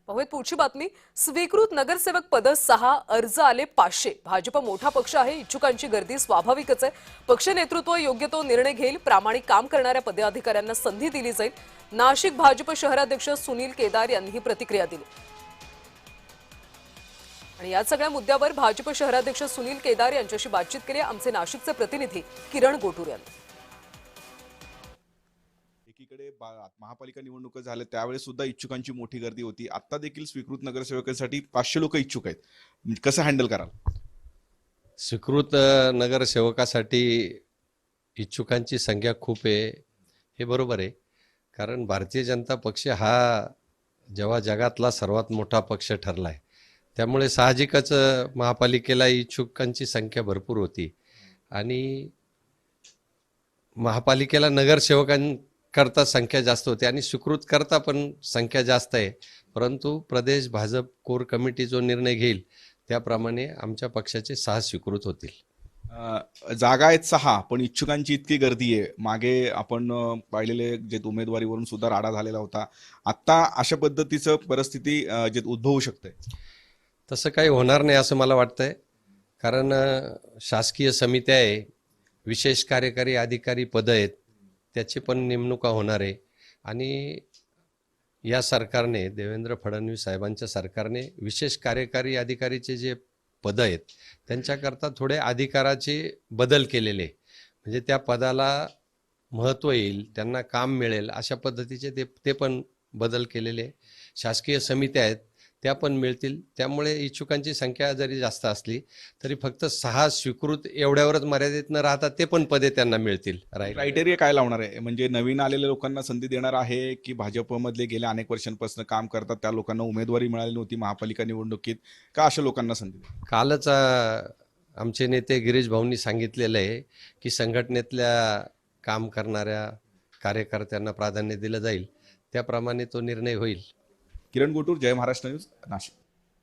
पाहूयात पुढची बातमी। स्वीकृत नगरसेवक पद 6, अर्ज आले 500। भाजप मोठा पक्ष आहे, इच्छुकांची गर्दी स्वाभाविकच आहे। पक्ष नेतृत्व योग्य तो निर्णय घेईल, प्रामाणिक काम करणाऱ्या पदाधिकाऱ्यांना संधी दिली जाईल। नाशिक भाजप शहराध्यक्ष सुनील केदार यांनी ही प्रतिक्रिया दिली। आणि या सगळ्या मुद्द्यावर भाजप शहराध्यक्ष सुनील केदार यांच्याशी बातचीत केली आमचे नाशिकचे प्रतिनिधी किरण गोटूर यांनी। एकीकडे महापालिका निवडणुका झाल्या त्यावेळेस सुद्धा इच्छुकांची मोठी गर्दी होती। आता देखील स्वीकृत नगरसेवकांसाठी 500 लोक इच्छुक आहेत। कसं हँडल कराल? स्वीकृत नगरसेवकासाठी इच्छुकांची संख्या खूप आहे, हे बरोबर आहे। कारण भारतीय जनता पक्ष हा जेव्हा जगातला सर्वात मोठा पक्ष ठरला आहे, त्यामुळे साहजिकच महापालिकेला इच्छुकांची संख्या भरपूर होती आणि महापालिकेला नगरसेवकांकरता संख्या जास्त होती आणि स्वीकृत करता पण संख्या जास्त आहे। परंतु प्रदेश भाजप कोर कमिटी जो निर्णय घेईल त्याप्रमाणे आमच्या पक्षाचे 6 स्वीकृत होतील। जागा आहेत 6, पण इच्छुकांची इतकी गर्दी आहे। मागे आपण पाहिलेले जे उमेदवारीवरून सुद्धा राडा झालेला होता। आता अशा पद्धतीचं परिस्थिती जे उद्भवू शकते, तसं काही होणार नाही असं मला वाटतंय। कारण शासकीय समित्या आहे, विशेष कार्यकारी अधिकारी पद आहेत, त्याची पण नेमणुका होणार आहे आणि या सरकारने, देवेंद्र फडणवीस साहेबांच्या सरकारने विशेष कार्यकारी अधिकारीचे जे पद आहेत त्यांच्याकरता थोडे अधिकाराचे बदल केलेले, म्हणजे त्या पदाला महत्त्व येईल, त्यांना काम मिळेल अशा पद्धतीचे ते पण बदल केलेले। शासकीय समित्या आहेत त्या पण मिळतील। त्यामुळे इच्छुकांची संख्या जरी जास्त असली तरी फक्त 6 स्वीकृत एवढ्यावरच मर्यादित न राहता ते पण पदे त्यांना मिळतील। क्रायटेरिया काय लावणार आहे? म्हणजे नवीन आलेल्या लोकांना संधी देणार आहे की भाजपमधले गेल्या अनेक वर्षांपासून काम करतात त्या लोकांना उमेदवारी मिळाली नव्हती महापालिका निवडणुकीत, का अशा लोकांना संधी? कालच आमचे नेते गिरीश भाऊंनी सांगितलेलं आहे की संघटनेतल्या काम करणाऱ्या कार्यकर्त्यांना प्राधान्य दिलं जाईल, त्याप्रमाणे तो निर्णय होईल। किरण गोटूर, जय महाराष्ट्र न्यूज, नाशिक।